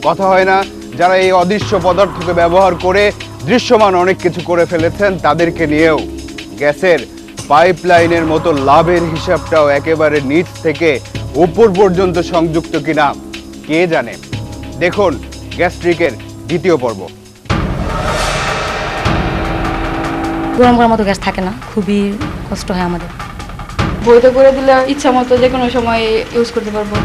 কথা হয় না যারা এই অদৃশ্য পদার্থকে ব্যবহার করে দৃশ্যমান অনেক কিছু করে ফেলেছেন তাদেরকে নিয়েও গ্যাসের পাইপলাইনের মতো লাভের হিসাবটাও একেবারে নিচ থেকে উপর পর্যন্ত সংযুক্ত কিনা কে জানে। দেখুন গ্যাস্ট্রিকের দ্বিতীয় পর্ব। গরম করার মতো গ্যাস থাকে না, খুবই কষ্ট হয় আমাদের। বৈধ করে দিলে ইচ্ছা মতো যে কোনো সময় ইউজ করতে পারবো।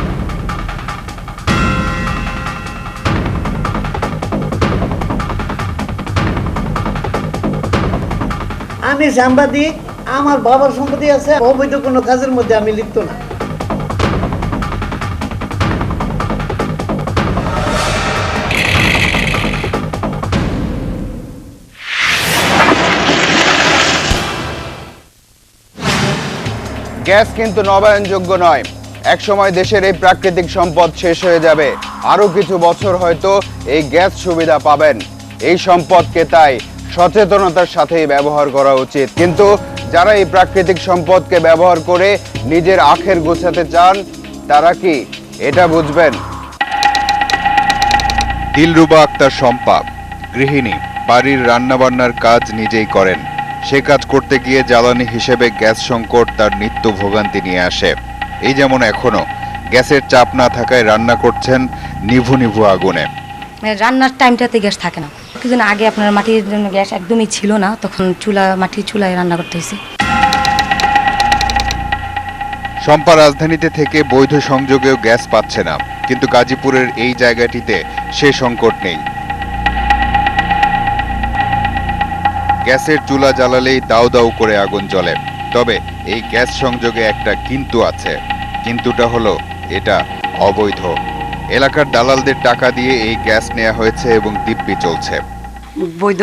আমি সাংবাদিক, আমার বাবার সম্পত্তি আছে, অবৈধ কোনো কাজের মধ্যে আমি লিপ্ত না। গ্যাস কিন্তু নবায়নযোগ্য নয়। একসময় দেশের এই প্রাকৃতিক সম্পদ শেষ হয়ে যাবে, আরো কিছু বছর হয়তো এই গ্যাস সুবিধা পাবেন। এই সম্পদকে তাই সচেতনতার সাথেই ব্যবহার করা উচিত। কিন্তু যারা এই প্রাকৃতিক সম্পদকে ব্যবহার করে নিজের আখের গোছাতে চান তারা কি এটা বুঝবেন? দিলরুবা আক্তার শম্পা গৃহিণী, বাড়ির রান্নাবান্নার কাজ নিজেই করেন। সে কাজ করতে গিয়ে জ্বালানি হিসেবে গ্যাস সংকট তার নিত্য ভোগান্তি নিয়ে আসে। এই যেমন এখনো গ্যাসের চাপ না থাকায় রান্না করছেন নিভু নিভু আগুনে। রান্নার টাইমটাতে গ্যাস থাকে না। কিছুদিন আগে আপনার মাটির জন্য গ্যাস একদমই ছিল না, তখন মাটির চুলায় রান্না করতে হয়েছে। শম্পা রাজধানীতে থেকে বৈধ সংযোগেও গ্যাস পাচ্ছে না, কিন্তু গাজীপুরের এই জায়গাটিতে সে সংকট নেই। গ্যাসের চুলা জ্বালালেই দাউ দাউ করে আগুন জ্বলে। তবে এই গ্যাস সংযোগে একটা কিন্তু আছে। কিন্তুটা হলো এটা অবৈধ। এলাকার দালালদের টাকা দিয়ে এই গ্যাস নেওয়া হয়েছে এবং দিব্যি চলছে। বৈধ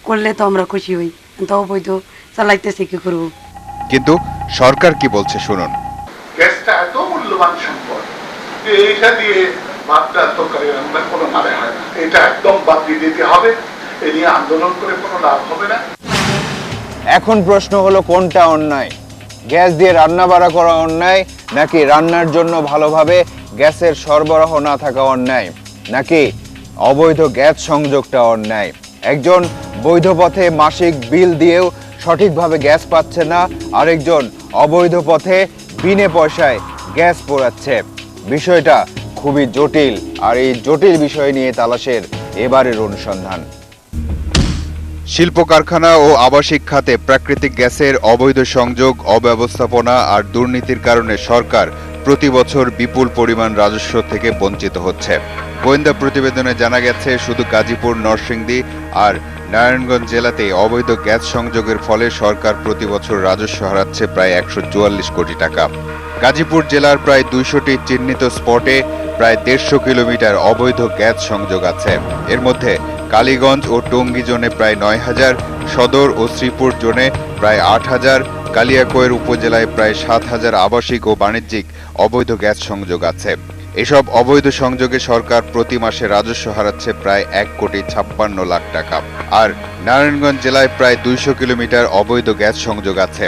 করলে তো আমরা খুশি হই, কিন্তু অবৈধ চালাইতেছে কি করব। কিন্তু সরকার কি বলছে শুনুন। গ্যাসটা এত মূল্যবান সম্পদ, এইটা দিয়ে ভাতটা তরকারি রান্নার কোনো মানে হয় না। এটা একদম বাদ দিয়ে দিতে হবে। এ নিয়ে আন্দোলন করে কোনো লাভ হবে না। এখন প্রশ্ন হলো কোনটা অন্যায়? গ্যাস দিয়ে রান্না বাড়া করা অন্যায়, নাকি রান্নার জন্য ভালোভাবে গ্যাসের সরবরাহ না থাকা অন্যায়, নাকি অবৈধ গ্যাস সংযোগটা অন্যায়? একজন বৈধ পথে মাসিক বিল দিয়েও সঠিকভাবে গ্যাস পাচ্ছে না, আরেকজন অবৈধ পথে বিনে পয়সায় গ্যাস পোড়াচ্ছে। বিষয়টা খুবই জটিল, আর এই জটিল বিষয় নিয়ে তালাশের এবারের অনুসন্ধান। শিল্প কারখানা ও আবাসিক খাতে প্রাকৃতিক গ্যাসের অবৈধ সংযোগ, অব্যবস্থাপনা আর দুর্নীতির কারণে সরকার প্রতি বছর বিপুল পরিমাণ রাজস্ব থেকে বঞ্চিত হচ্ছে। গোয়েন্দা প্রতিবেদনে জানা গেছে শুধু গাজীপুর, নরসিংদী আর নারায়ণগঞ্জ জেলাতেই অবৈধ গ্যাস সংযোগের ফলে সরকার প্রতি বছর রাজস্ব হারাচ্ছে প্রায় 144 কোটি টাকা। গাজীপুর জেলার প্রায় 200টি চিহ্নিত স্পটে প্রায় 150 কিলোমিটার অবৈধ গ্যাস সংযোগ আছে। এর মধ্যে কালীগঞ্জ ও টঙ্গী জোনে প্রায় 9000, সদর ও শ্রীপুর জোনে প্রায় 8000, কালিয়াকৈর উপজেলায় প্রায় 7000 আবাসিক ও বাণিজ্যিক অবৈধ গ্যাস সংযোগ আছে। এসব অবৈধ সংযোগে সরকার প্রতি মাসে রাজস্ব হারাচ্ছে প্রায় 1,56,00,000 টাকা। আর নারায়ণগঞ্জ জেলায় প্রায় 200 কিলোমিটার অবৈধ গ্যাস সংযোগ আছে।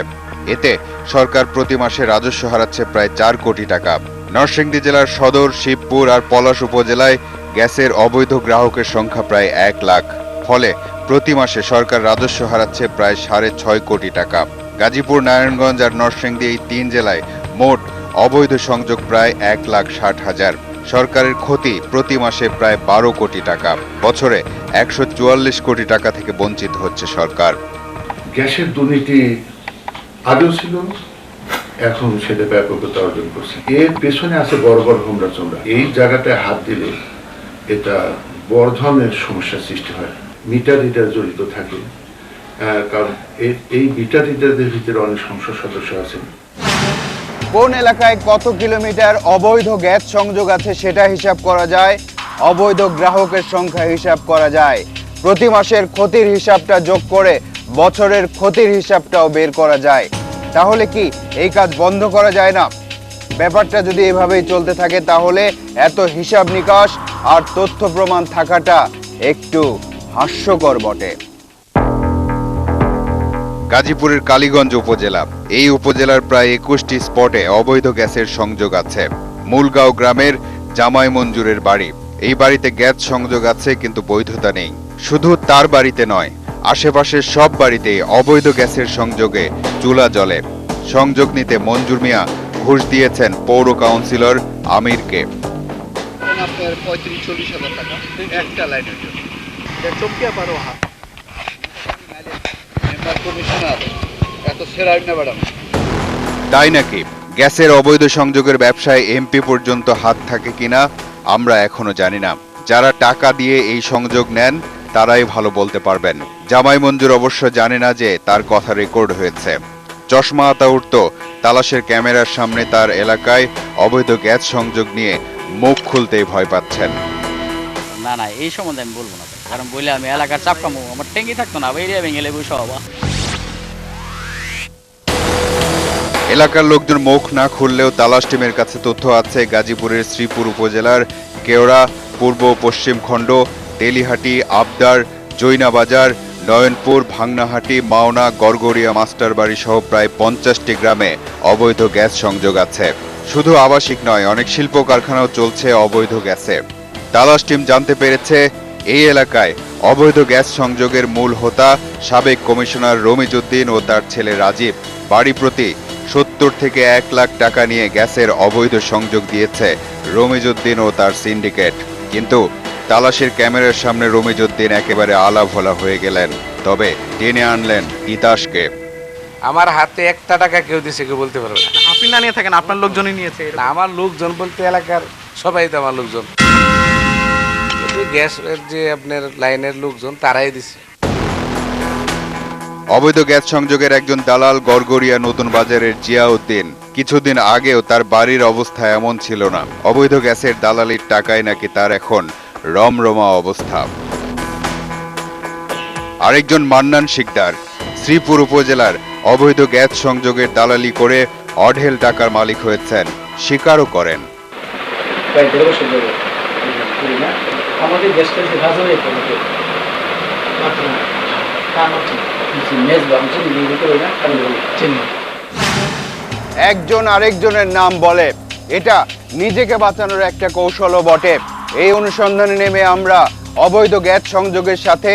এতে সরকার প্রতি মাসে রাজস্ব হারাচ্ছে প্রায় 4 কোটি টাকা। নরসিংদী জেলার সদর, শিবপুর আর পলাশ উপজেলায় গ্যাসের অবৈধ গ্রাহকের সংখ্যা প্রায় 1 লাখ। ফলে প্রতি মাসে সরকার রাজস্ব হারাচ্ছে প্রায় 6.5 কোটি টাকা। গাজীপুর, নারায়ণগঞ্জ আর নরসিংদী এই 3 জেলায় মোট অবৈধ সংযোগ প্রায় 1,60,000। সরকারের ক্ষতি প্রতি মাসে প্রায় 12 কোটি টাকা। বছরে 144 কোটি টাকা থেকে বঞ্চিত হচ্ছে সরকার। গ্যাসের দুর্নীতি আগেও ছিল, এখন সেটা ব্যাপকতা অর্জন করছে। এর পেছনে আছে বড় বড় হোমরা চোমরা। এই জায়গাটায় হাত দিলে এটা বড় ধরনের সমস্যার সৃষ্টি হয়। মিটার রিডার জড়িত থাকে, কারণ এই মিটার রিডারদের ভিতরে অনেক সংসদ সদস্য আছেন। কোন এলাকায় কত কিলোমিটার অবৈধ গ্যাস সংযোগ আছে সেটা হিসাব করা যায়, অবৈধ গ্রাহকের সংখ্যা হিসাব করা যায়, প্রতি মাসের ক্ষতির হিসাবটা যোগ করে বছরের ক্ষতির হিসাবটাও বের করা যায়। তাহলে কি এই কাজ বন্ধ করা যায় না? ব্যাপারটা যদি এভাবেই চলতে থাকে তাহলে এত হিসাব নিকাশ আর তথ্য প্রমাণ থাকাটা একটু হাস্যকর বটে। গাজীপুরের কালীগঞ্জ উপজেলা, এই উপজেলার প্রায় 21টি স্পটে অবৈধ গ্যাসের সংযোগ আছে। মূলগাঁও গ্রামের জামাই মঞ্জুরের বাড়ি, এই বাড়িতে গ্যাস সংযোগ আছে কিন্তু বৈধতা নেই। শুধু তার বাড়িতে নয়, আশেপাশের সব বাড়িতেই অবৈধ গ্যাসের সংযোগে চুলা জ্বলে। সংযোগ নিতে মঞ্জুর মিয়া ঘুষ দিয়েছেন পৌর কাউন্সিলর আমিরকে। আপনার 35-40 হাজার টাকা একটা লাইনের জন্য। চমকিয়া পারো হাত মেম্বার কমিশনার এত সেরাই না ম্যাডাম। তাই নাকি? গ্যাসের অবৈধ সংযোগের ব্যবসায় এমপি পর্যন্ত হাত থাকে কিনা আমরা এখনো জানি না। যারা টাকা দিয়ে এই সংযোগ নেন তারাই ভালো বলতে পারবেন। জামাই মঞ্জুর অবশ্য জানে না যে তার কথা রেকর্ড হয়েছে। চশমা আতা উঠত তালাশের ক্যামেরার সামনে তার এলাকায় অবৈধ গ্যাস সংযোগ নিয়ে মুখ খুলতেই ভয় পাচ্ছেন। না না, এই সম্বন্ধে আমি বলবো না, কারণ বলে আমি এলাকার চাপ কামো, আমার ট্যাঙ্কি থাকতো না, এরিয়া ভেঙে লেবু সব। এলাকার লোকজন মুখ না খুললেও তালাশ টিমের কাছে তথ্য আছে গাজীপুরের শ্রীপুর উপজেলার কেওড়া, পূর্ব পশ্চিম খণ্ড, তেলিহাটি, আবদার, জৈনাবাজার, নয়নপুর, ভাংনাহাটি, মাওনা, গড়গড়িয়া, মাস্টারবাড়ি সহ প্রায় 50টি গ্রামে অবৈধ গ্যাস সংযোগ আছে। শুধু আবাসিক নয়, অনেক শিল্প কারখানাও চলছে অবৈধ গ্যাসে। তালাশ টিম জানতে পেরেছে এই এলাকায় অবৈধ গ্যাস সংযোগের মূল হোতা সাবেক কমিশনার রমিজউদ্দিন ও তার ছেলে রাজীব। বাড়ি প্রতি 70 থেকে 1 লাখ টাকা নিয়ে গ্যাসের অবৈধ সংযোগ দিয়েছে রমিজউদ্দিন ও তার সিন্ডিকেট। কিন্তু তালাশের ক্যামেরার সামনে রমিজউদ্দিন একেবারে আলাভোলা হয়ে গেলেন। তবে টেনে আনলেন তিতাসকে। আমার হাতে একটা টাকা কেউ দিয়েছে কেউ বলতে পারবে না। আপনি না নিয়ে থাকেন, আপনার লোকজনই নিয়েছে। না, আমার লোকজন বলতে এলাকার সবাই তো আমার লোকজন। গ্যাসের যে আপনার লাইনের লোকজন তারাই দিছে। অবৈধ গ্যাস সংযোগের একজন দালাল গড়গড়িয়া নতুন বাজারের জিয়াউদ্দিন। কিছুদিন আগেও তার বাড়ির অবস্থা এমন ছিল না। অবৈধ গ্যাসের দালালির টাকায় নাকি তার এখন রমরমা অবস্থা। আরেকজন মান্নান শিকদার শ্রীপুর উপজেলার অবৈধ গ্যাস সংযোগের দালালি করে অঢেল টাকার মালিক হয়েছেন, স্বীকারও করেন। আমাদের দেশটা একজন আরেকজনের নাম বলে, এটা নিজেকে বাঁচানোর একটা কৌশলও বটে। এই অনুসন্ধানে নেমে আমরা অবৈধ গ্যাস সংযোগের সাথে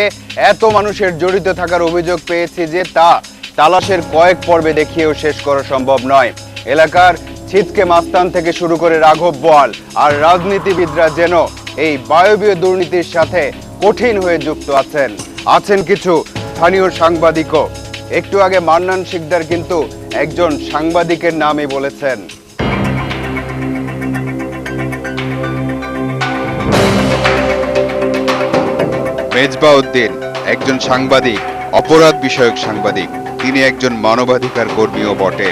এত মানুষের জড়িত থাকার অভিযোগ পেয়েছি যে তা তালাশের কয়েক পর্বে দেখিয়েও শেষ করা সম্ভব নয়। এলাকার ছিচকে মাস্তান থেকে শুরু করে রাঘব বোয়াল আর রাজনীতিবিদরা যেন এই বায়বীয় দুর্নীতির সাথে কঠিন হয়ে যুক্ত আছেন কিছু স্থানীয় সাংবাদিকও। একটু আগে মান্নান শিকদার কিন্তু একজন সাংবাদিকের নামই বলেছেন। মেজবাউদ্দিন একজন সাংবাদিক, অপরাধ বিষয়ক সাংবাদিক। তিনি একজন মানবাধিকার কর্মীও বটে।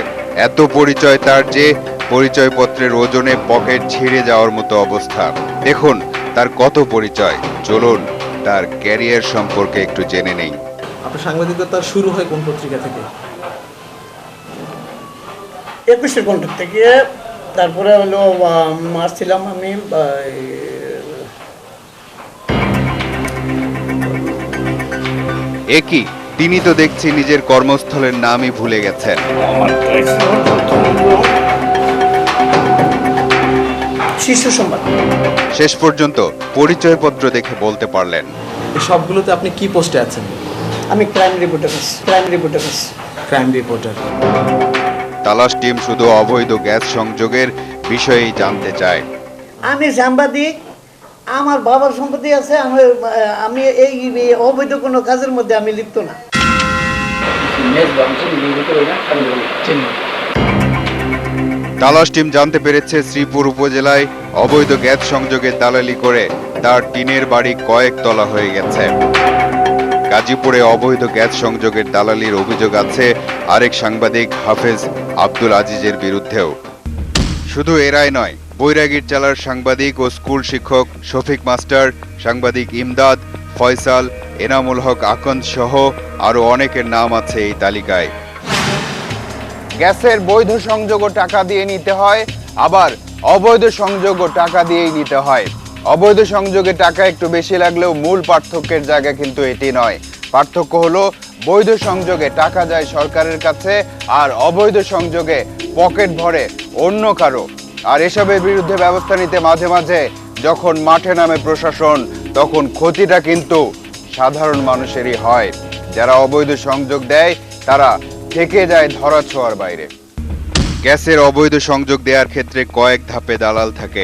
এত পরিচয় তার যে পরিচয়পত্রের ওজনে পকেট ছিঁড়ে যাওয়ার মতো অবস্থা। দেখুন তার কত পরিচয়। চলুন তার ক্যারিয়ার সম্পর্কে একটু জেনে নেই। আপনার সাংবাদিকতা শুরু হয় কোন পত্রিকা থেকে? 21 কন্ট্যাক্ট থেকে। তারপরে হলো আসছিলাম আমি একই, তিনি তো দেখছি নিজের কর্মস্থলের নামই ভুলে গেছেন। শিশু সংবাদ। শেষ পর্যন্ত পরিচয়পত্র দেখে বলতে পারলেন। সবগুলোতে আপনি কি পোস্টে আছেন? আমি ক্রাইম রিপোর্টার। Crime reporter. তালাশ টিম শুধু অবৈধ গ্যাস সংযোগের বিষয়েই জানতে চায়। আমি সাংবাদিক, আমার বাবার সম্পত্তি আছে, আমি এই অবৈধ কোনো কাজের মধ্যে আমি লিপ্ত না। তালাশ টিম জানতে পেরেছে শ্রীপুর উপজেলায় অবৈধ গ্যাস সংযোগের দালালি করে তার টিনের বাড়ি কয়েক তলা হয়ে গেছে। গাজীপুরে অবৈধ গ্যাস সংযোগের দালালির অভিযোগ আছে আরেক সাংবাদিক হাফেজ আব্দুল আজিজের বিরুদ্ধেও। শুধু এরাই নয়, বৈরাগীর চালার সাংবাদিক ও স্কুল শিক্ষক শফিক মাস্টার, সাংবাদিক ইমদাদ, ফয়সাল, এনামুল হক আকন্দ সহ আরো অনেকের নাম আছে এই তালিকায়। গ্যাসের বৈধ সংযোগও টাকা দিয়ে নিতে হয়, আবার অবৈধ সংযোগও টাকা দিয়েই নিতে হয়। অবৈধ সংযোগে টাকা একটু বেশি লাগলেও মূল পার্থক্যের জায়গা কিন্তু এটি নয়। পার্থক্য হলো বৈধ সংযোগে টাকা যায় সরকারের কাছে, আর অবৈধ সংযোগে পকেট ভরে অন্য কারো। আর এসবের বিরুদ্ধে ব্যবস্থা নিতে মাঝে মাঝে যখন মাঠে নামে প্রশাসন, তখন ক্ষতিটা কিন্তু সাধারণ মানুষেরই হয়। যারা অবৈধ সংযোগ দেয় তারা থেকে যায় ধরাছোঁয়ার বাইরে। গ্যাসের অবৈধ সংযোগ দেওয়ার ক্ষেত্রে কয়েক ধাপে দালাল থাকে।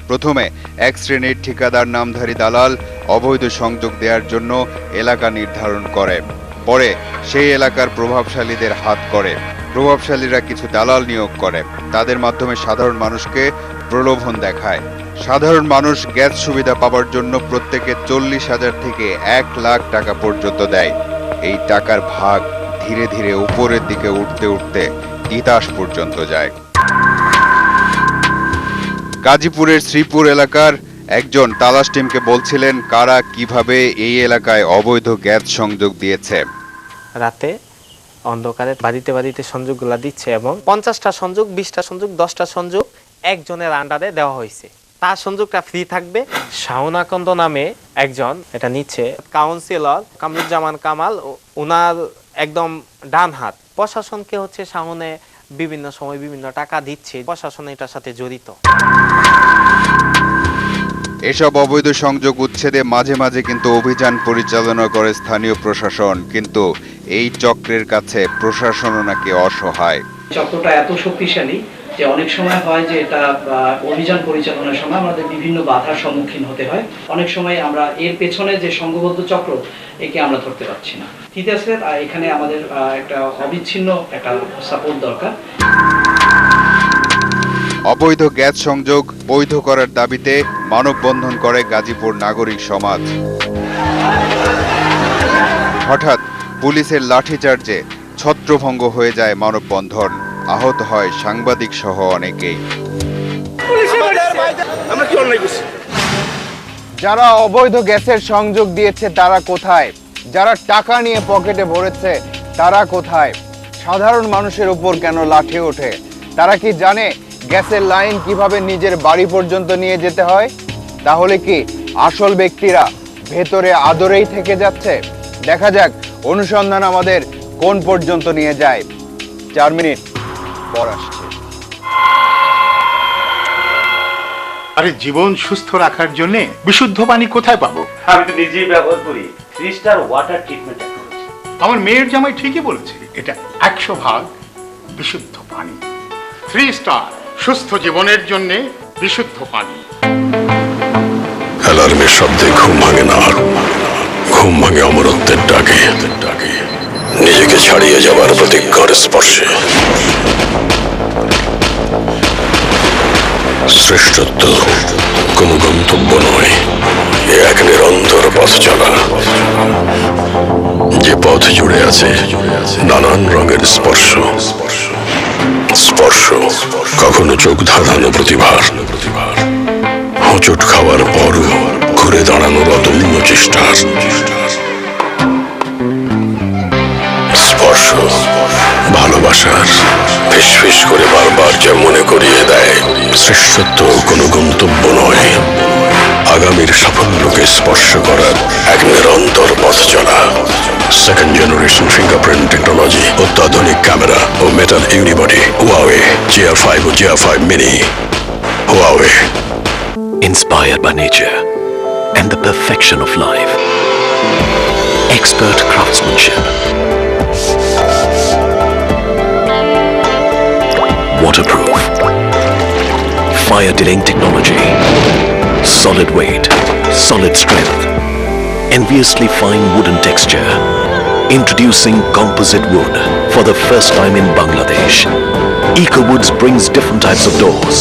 প্রথমে এক শ্রেণীর ঠিকাদার নামধারী দালাল অবৈধ সংযোগ দেওয়ার জন্য এলাকা নির্ধারণ করে, পরে সেই এলাকার প্রভাবশালীদের হাত করে। প্রভাবশালীরা কিছু দালাল নিয়োগ করে, তাদের মাধ্যমে সাধারণ মানুষকে প্রলোভন দেখায়। সাধারণ মানুষ গ্যাস সুবিধা পাওয়ার জন্য প্রত্যেকে 40,000 থেকে 1 লাখ টাকা পর্যন্ত দেয়। এই টাকার ভাগ ধীরে ধীরে উপরের দিকে উঠতে উঠতে তিতাস পর্যন্ত যায়। গাজীপুরের শ্রীপুর এলাকার একজন তালাশ টিমকে বলছিলেন কারা কিভাবে এই এলাকায় অবৈধ গ্যাস সংযোগ দিয়েছে। রাতে অন্ধকারে বাড়িতে বাড়িতে সংযোগগুলা দিচ্ছে এবং 50টা সংযোগ, 20টা সংযোগ, 10টা সংযোগ একজনের আন্ডারে দেওয়া হয়েছে। তার সংযোগটা ফ্রি থাকবে। শাওনাকন্দ নামে একজন এটা নিচ্ছে, কাউন্সিলর কামরুজ্জামান কামাল, ওনার একদম ডান হাত। প্রশাসনকে হচ্ছে শাওনে বিভিন্ন সময় বিভিন্ন টাকা দিচ্ছে, প্রশাসন এটার সাথে জড়িত। এসব অবৈধ সংযোগ উচ্ছেদে মাঝে মাঝে কিন্তু অভিযান পরিচালনা করে স্থানীয় প্রশাসন, কিন্তু এই চক্রের কাছে প্রশাসনও নাকি অসহায়। চক্রটা এত শক্তিশালী যে অনেক সময় হয় যে এটা অভিযান পরিচালনার সময় আমাদের বিভিন্ন বাধার সম্মুখীন হতে হয়। অনেক সময় আমরা এর পেছনে যে সংঘবদ্ধ চক্র, একে আমরা ধরতে পারছি না। তিতাসের এখানে আমাদের একটা অবিচ্ছিন্ন একটা সাপোর্ট দরকার। অবৈধ গ্যাস সংযোগ বৈধ করার দাবিতে মানববন্ধন করে গাজীপুর নাগরিক সমাজ। হঠাৎ পুলিশের লাঠিচার্জে ছত্রভঙ্গ হয়ে যায় মানববন্ধন, আহত হয় সাংবাদিক সহ অনেকেই। যারা অবৈধ গ্যাসের সংযোগ দিয়েছে তারা কোথায়? যারা টাকা নিয়ে পকেটে ভরেছে তারা কোথায়? সাধারণ মানুষের উপর কেন লাঠি ওঠে? তারা কি জানে গ্যাসের লাইন কিভাবে নিজের বাড়ি পর্যন্ত নিয়ে যেতে হয়? তাহলে কি আসল ব্যক্তিরা ভেতরে আদরেই থেকে যাচ্ছে? দেখা যাক অনুসন্ধান আমাদের কোন পর্যন্ত নিয়ে যায়। 4 মিনিট পর আসছে। আরে জীবন সুস্থ রাখার জন্য বিশুদ্ধ পানি কোথায় পাবো? আমি তো নিজেই ব্যবহার করি 3 স্টার ওয়াটার ট্রিটমেন্ট টেকনোলজি। আমার মেয়ের জামাই ঠিকই বলেছে, এটা 100% বিশুদ্ধ পানি। 3 স্টার সুস্থ জীবনের জন্য বিশুদ্ধ পানি। অ্যালার্মের শব্দে ঘুম ভাঙে না, ঘুম ভাঙে অমরত্বের ডাকে, নিজেকে ছাড়িয়ে যাবার প্রতিজ্ঞার স্পর্শে। শ্রেষ্ঠত্ব কোনো গন্তব্য নয়, এ এক নিরন্তর পথ চলা, যে পথ জুড়ে আছে নানান রঙের স্পর্শ। স্পর্শ কখনো চোখ ধাঁধানো প্রতিভার, হোঁচট খাওয়ার পরও ঘুরে দাঁড়ানোর অদম্য চেষ্টার। স্পর্শ ভালোবাসার, ফিসফিস করে বারবার যা মনে করিয়ে দেয় শ্রেষ্ঠত্ব কোনো গন্তব্য নয়, আগামীর সাফল্যকে স্পর্শ করার এক নিরন্তর পথ চলা। সেকেন্ড জেনারেশন ফিঙ্গারপ্রিন্ট টেকনোলজি, অত্যাধুনিক ক্যামেরা ও মেটাল ইউনিবডি, হুয়াওয়ে GR5 ও GR5 mini. Huawei, inspired by nature and the perfection of life. Expert craftsmanship. Waterproof. Fire delaying technology. Solid weight, solid strength. Enviously fine wooden texture. Introducing composite wood for the first time in Bangladesh. EcoWoods brings different types of doors,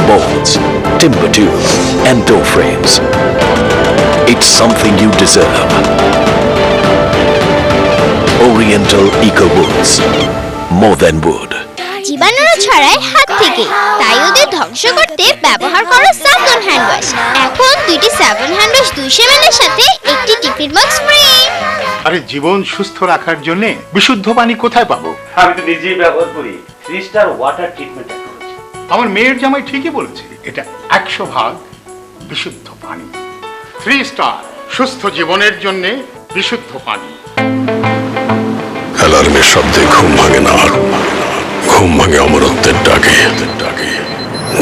boards, timber tube and door frames. It's something you deserve. Oriental EcoWoods. More than wood. জীবাণুরা ছড়ায় হাত থেকে, তাই ওদের ধ্বংস করতে ব্যবহার করো সাবধান হ্যান্ড ওয়াশ। এখন 2টি সাবধান হ্যান্ড ওয়াশ 200 ml এর সাথে একটি টিফিন বক্স ফ্রি। আরে জীবন সুস্থ রাখার জন্য বিশুদ্ধ পানি কোথায় পাবো? আমি তো নিজেই ব্যবহার করি 3 স্টার ওয়াটার ট্রিটমেন্ট টেকনোলজি। আমার মেয়ের জামাই ঠিকই বলেছে, এটা 100% বিশুদ্ধ পানি। 3 স্টার সুস্থ জীবনের জন্য বিশুদ্ধ পানি। অ্যালার্মের শব্দে ঘুম ভাঙে না, ঘুম ভাঙে অমরত্বের ডাকে,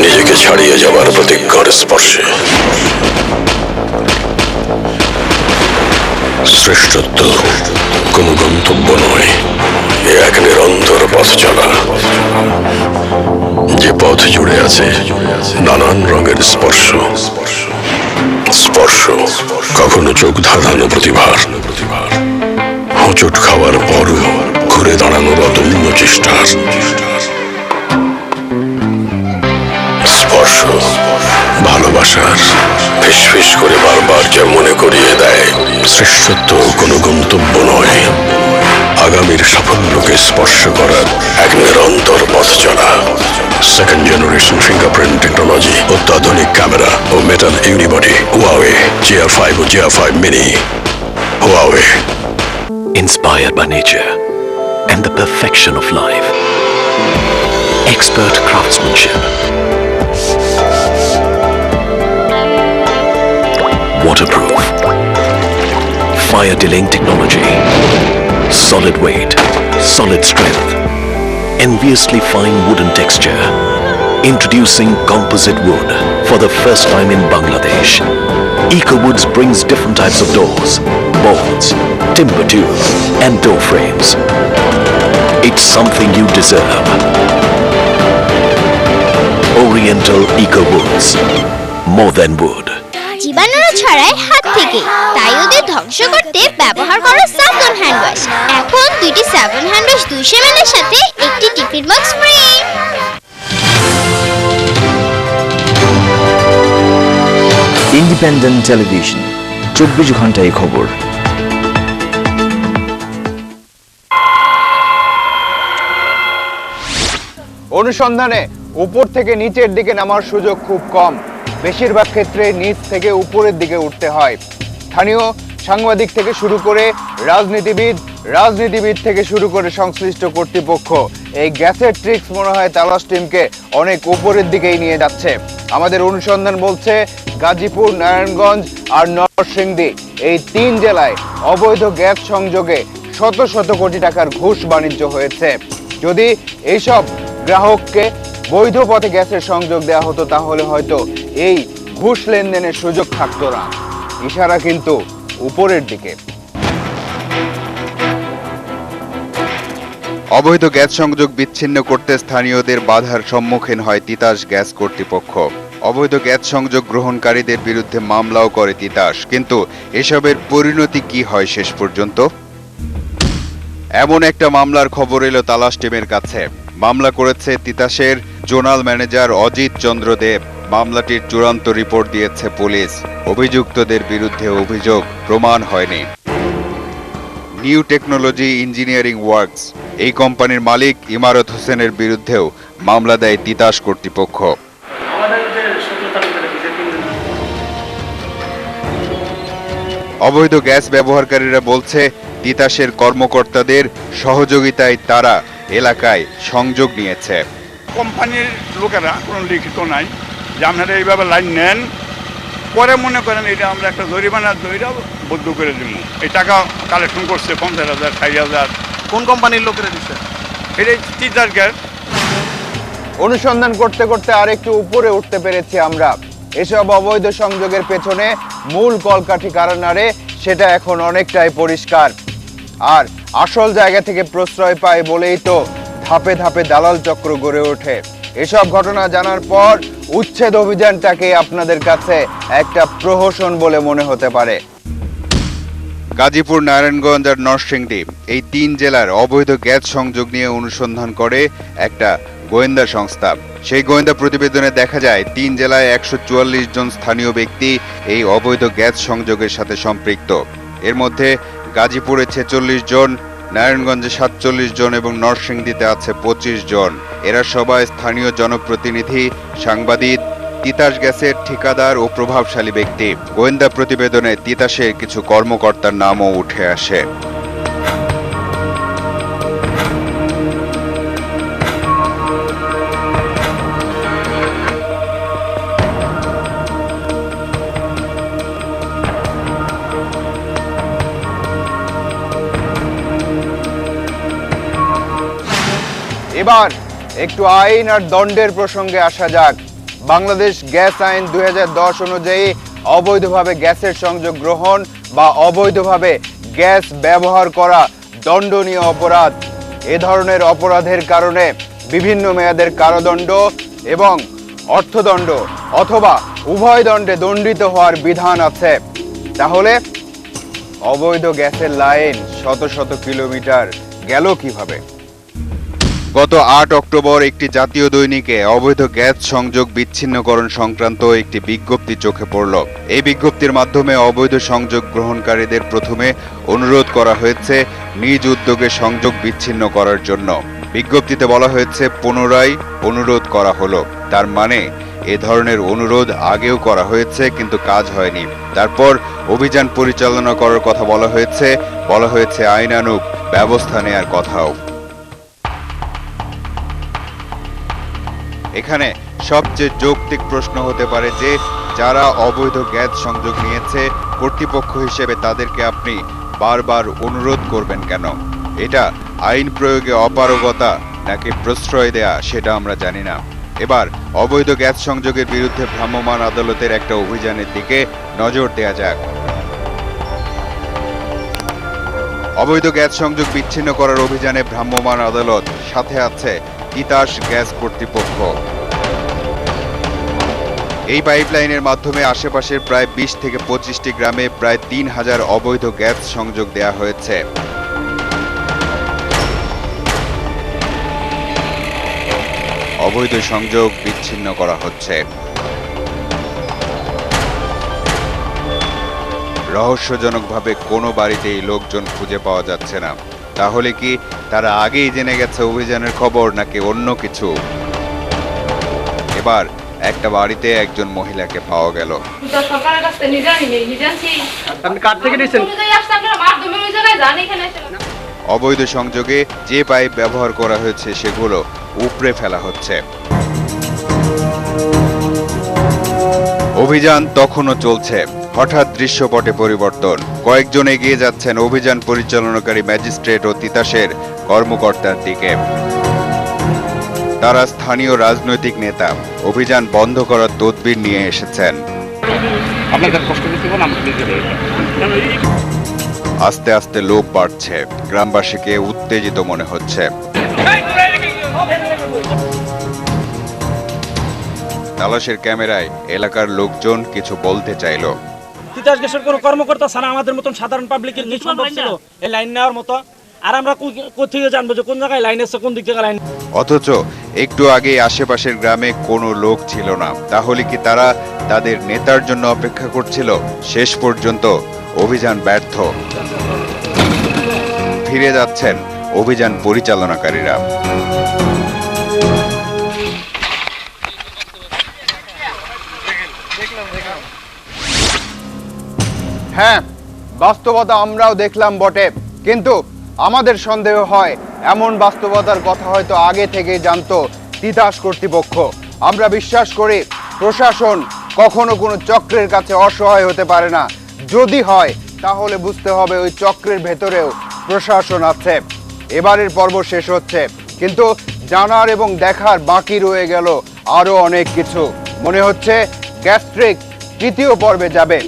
নিজেকে ছাড়িয়ে যাবার প্রতিজ্ঞার স্পর্শে। শ্রেষ্ঠত্ব কোনো গন্তব্য নয়, এ এক নিরন্তর পথ চলা, যে পথ জুড়ে আছে নানান রঙের স্পর্শ। স্পর্শ কখনো চোখ ধাঁধানো প্রতিভার, হোঁচট খাওয়ার পরও ঘুরে দাঁড়ানোর অদম্য চেষ্টার। স্পর্শ ভালোবাসার, ফিসফিস করে বারবার যা মনে করিয়ে দেয় শ্রেষ্ঠত্ব কোনো গন্তব্য নয়, আগামীর সাফল্যকে স্পর্শ করার এক নিরন্তর পথ চলা। সেকেন্ড জেনারেশন ফিঙ্গারপ্রিন্ট টেকনোলজি, অত্যাধুনিক ক্যামেরা ও মেটাল ইউনিবডি, হুয়াওয়ে GR5 ও GR5 mini. Huawei, Inspired by nature and the perfection of life. Expert craftsmanship. Waterproof. Fire delaying technology. Solid weight, solid strength. Enviously fine wooden texture. Introducing composite wood for the first time in Bangladesh. EcoWoods brings different types of doors, boards, timber tube and door frames. It's something you deserve. Oriental EcoWoods. More than wood. জীবাণুরা ছড়ায় হাত থেকে, তাই ওদের ধ্বংস করতে ব্যবহার করো সাবধান হ্যান্ড ওয়াশ। এখন দুইটি 7 হ্যান্ড ওয়াশ 200 ml এর সাথে একটি tiffin box free. Independent television, 24 ঘন্টায় খবর। অনুসন্ধানে উপর থেকে নিচের দিকে নামার সুযোগ খুব কম, বেশিরভাগ ক্ষেত্রে নিচ থেকে উপরের দিকে উঠতে হয়। স্থানীয় সাংবাদিক থেকে শুরু করে রাজনীতিবিদ থেকে শুরু করে সংশ্লিষ্ট কর্তৃপক্ষ এই গ্যাসের ট্রিক্স মনে হয় তালাশ টিমকে অনেক উপরের দিকেই নিয়ে যাচ্ছে। আমাদের অনুসন্ধান বলছে গাজীপুর, নারায়ণগঞ্জ আর নরসিংদী এই 3 জেলায় অবৈধ গ্যাস সংযোগে শত শত কোটি টাকার ঘুষ বাণিজ্য হয়েছে। যদি এইসব গ্রাহককে বৈধ পথে গ্যাসের সংযোগ দেওয়া হতো তাহলে হয়তো এই ঘুষ লেনদেনের সুযোগ থাকতো না। ইশারা কিন্তু উপরের দিকে। অবৈধ গ্যাস সংযোগ বিচ্ছিন্ন করতে স্থানীয়দের বাধার সম্মুখীন হয় তিতাস গ্যাস কর্তৃপক্ষ। অবৈধ গ্যাস সংযোগ গ্রহণকারীদের বিরুদ্ধে মামলাও করে তিতাস, কিন্তু এসবের পরিণতি কি হয় শেষ পর্যন্ত? এমন একটা মামলার খবর এলো তালাশ টিমের কাছে। মামলা করেছে তিতাসের জোনাল ম্যানেজার অজিত চন্দ্র দেব। মামলাটির চূড়ান্ত রিপোর্ট দিয়েছে পুলিশ। অভিযুক্তদের বিরুদ্ধে অভিযোগ প্রমাণ হয়নি। নিউ টেকনোলজি ইঞ্জিনিয়ারিং ওয়ার্কস এই কোম্পানির মালিক ইমারত হোসেনের বিরুদ্ধেও মামলা দেয় তিতাস কর্তৃপক্ষ। অবৈধ গ্যাস ব্যবহারকারীরা বলছে তিতাসের কর্মকর্তাদের সহযোগিতায় তারা এলাকায় সংযোগ নিয়েছে। কোম্পানির লোকেরা কোনো লিখিত নাই যে আপনারা এইভাবে লাইন নেন, পরে মনে করেন এটা আমরা একটা জরিমানা দইরা বদ্ধ করে দিব। এই টাকা কালেকশন করছে 50,000, 60,000। কোন কোম্পানির লোকেরা দিচ্ছে? এটা তিতাস গ্যাস। অনুসন্ধান করতে করতে আরেকটু উপরে উঠতে পেরেছি আমরা। এসব অবৈধ সংযোগের পেছনে মূল কলকাঠি কারা নাড়ে সেটা এখন অনেকটাই পরিষ্কার। আর আসল জায়গা থেকে প্রশ্রয় পায় বলেই তো ধাপে ধাপে দালাল চক্র গড়ে ওঠে। এসব ঘটনা জানার পর উচ্ছেদ অভিযানটাকে আপনাদের কাছে একটা প্রহসন বলে মনে হতে পারে। গাজীপুর, নারায়ণগঞ্জ আর নরসিংদী এই 3 জেলার অবৈধ গ্যাস সংযোগ নিয়ে অনুসন্ধান করে একটা গোয়েন্দা সংস্থা। সেই গোয়েন্দা প্রতিবেদনে দেখা যায় 3 জেলায় 144 জন স্থানীয় ব্যক্তি এই অবৈধ গ্যাস সংযোগের সাথে সম্পৃক্ত। এর মধ্যে গাজীপুরে 46 জন, নারায়ণগঞ্জে 47 জন এবং নরসিংদীতে আছে 25 জন। এরা সবাই স্থানীয় জনপ্রতিনিধি, সাংবাদিক, তিতাস গ্যাসের ঠিকাদার ও প্রভাবশালী ব্যক্তি। গোয়েন্দা প্রতিবেদনে তিতাসের কিছু কর্মকর্তার নামও উঠে আসে। এবার একটু আইন আর দণ্ডের প্রসঙ্গে আসা যাক। বাংলাদেশ গ্যাস আইন 2010 অনুযায়ী অবৈধভাবে গ্যাসের সংযোগ গ্রহণ বা অবৈধভাবে গ্যাস ব্যবহার করা দণ্ডনীয় অপরাধ। এ ধরনের অপরাধের কারণে বিভিন্ন মেয়াদের কারাদণ্ড এবং অর্থদণ্ড অথবা উভয় দণ্ডে দণ্ডিত হওয়ার বিধান আছে। তাহলে অবৈধ গ্যাসের লাইন শত শত কিলোমিটার গেল কিভাবে? গত 8 অক্টোবর একটি জাতীয় দৈনিকে অবৈধ গ্যাস সংযোগ বিচ্ছিন্নকরণ সংক্রান্ত একটি বিজ্ঞপ্তি চোখে পড়ল। এই বিজ্ঞপ্তির মাধ্যমে অবৈধ সংযোগ গ্রহণকারীদের প্রথমে অনুরোধ করা হয়েছে নিজ উদ্যোগে সংযোগ বিচ্ছিন্ন করার জন্য। বিজ্ঞপ্তিতে বলা হয়েছে পুনরায় অনুরোধ করা হলো। তার মানে এ ধরনের অনুরোধ আগেও করা হয়েছে, কিন্তু কাজ হয়নি। তারপর অভিযান পরিচালনা করার কথা বলা হয়েছে আইনানুগ ব্যবস্থা নেয়ার কথাও। এখানে সবচেয়ে যৌক্তিক প্রশ্ন হতে পারে যে যারা অবৈধ গ্যাস সংযোগ নিয়েছে কর্তৃপক্ষ হিসেবে তাদেরকে আপনি বারবার অনুরোধ করবেন কেন? এটা আইন প্রয়োগে অপারগতা নাকি প্রশ্রয় দেয়া সেটা আমরা জানি না। এবার অবৈধ গ্যাস সংযোগের বিরুদ্ধে ভ্রাম্যমাণ আদালতের একটা অভিযানের দিকে নজর দেয়া যাক। অবৈধ গ্যাস সংযোগ বিচ্ছিন্ন করার অভিযানে ভ্রাম্যমাণ আদালত, সাথে আছে তিতাস গ্যাস কর্তৃপক্ষ। এই পাইপলাইনের মাধ্যমে আশেপাশের প্রায় 20 থেকে 25টি গ্রামে প্রায় 3000 অবৈধ গ্যাস সংযোগ দেয়া হয়েছে। অবৈধ সংযোগ বিচ্ছিন্ন করা হচ্ছে। রহস্যজনকভাবে কোনো বাড়িতেই লোকজন খুঁজে পাওয়া যাচ্ছে না। তাহলে কি তারা আগেই জেনে গেছে অভিযানের খবর নাকি অন্য কিছু? এবার একটা বাড়িতে একজন মহিলাকে পাওয়া গেল। অবৈধ সংযোগে যে পাইপ ব্যবহার করা হয়েছে সেগুলো উপড়ে ফেলা হচ্ছে। অভিযান তখনও চলছে। হঠাৎ দৃশ্যপটে পরিবর্তন। কয়েকজন এগিয়ে যাচ্ছেন অভিযান পরিচালনাকারী ম্যাজিস্ট্রেট ও তিতাসের কর্মকর্তার দিকে। তারা স্থানীয় রাজনৈতিক নেতা। অভিযান বন্ধ করার তদবির নিয়ে এসেছেন। আস্তে আস্তে লোক বাড়ছে। গ্রামবাসীকে উত্তেজিত মনে হচ্ছে। তালাশের ক্যামেরায় এলাকার লোকজন কিছু বলতে চাইল। তিতাস গ্যাসের কোনো কর্মকর্তা ছাড়া আমাদের মতন সাধারণ পাবলিকের কি সম্ভব ছিল এই লাইন নেওয়ার মতো? আর আমরা কোথেকে জানবো যে কোন জায়গায় লাইন আছে, কোন দিক থেকে লাইন? অথচ একটু আগে আশেপাশের গ্রামে কোনো লোক ছিল না। তাহলে কি তারা তাদের নেতার জন্য অপেক্ষা করছিল? শেষ পর্যন্ত অভিযান ব্যর্থ। ফিরে যাচ্ছেন অভিযান পরিচালনাকারীরা। হ্যাঁ, বাস্তবতা আমরাও দেখলাম বটে, কিন্তু আমাদের সন্দেহ হয় এমন বাস্তবতার কথা হয়তো আগে থেকেই জানতো তিতাস কর্তৃপক্ষ। আমরা বিশ্বাস করি প্রশাসন কখনো কোনো চক্রের কাছে অসহায় হতে পারে না। যদি হয় তাহলে বুঝতে হবে ওই চক্রের ভেতরেও প্রশাসন আছে। এবারের পর্ব শেষ হচ্ছে, কিন্তু জানার এবং দেখার বাকি রয়ে গেল আরো অনেক কিছু। মনে হচ্ছে গ্যাস্ট্রিক তৃতীয় পর্বে যাবে।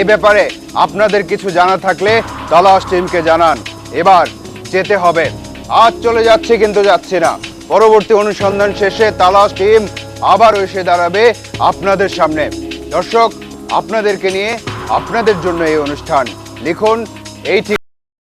এ ব্যাপারে আপনাদের কিছু জানা থাকলে তালাশ টিমকে জানান। এবার যেতে হবে। আজ চলে যাচ্ছি কিন্তু যাচ্ছি না। পরবর্তী অনুসন্ধান শেষে তালাশ টিম আবার এসে দাঁড়াবে আপনাদের সামনে। দর্শক, আপনাদেরকে নিয়ে আপনাদের জন্য এই অনুষ্ঠান। লিখুন এই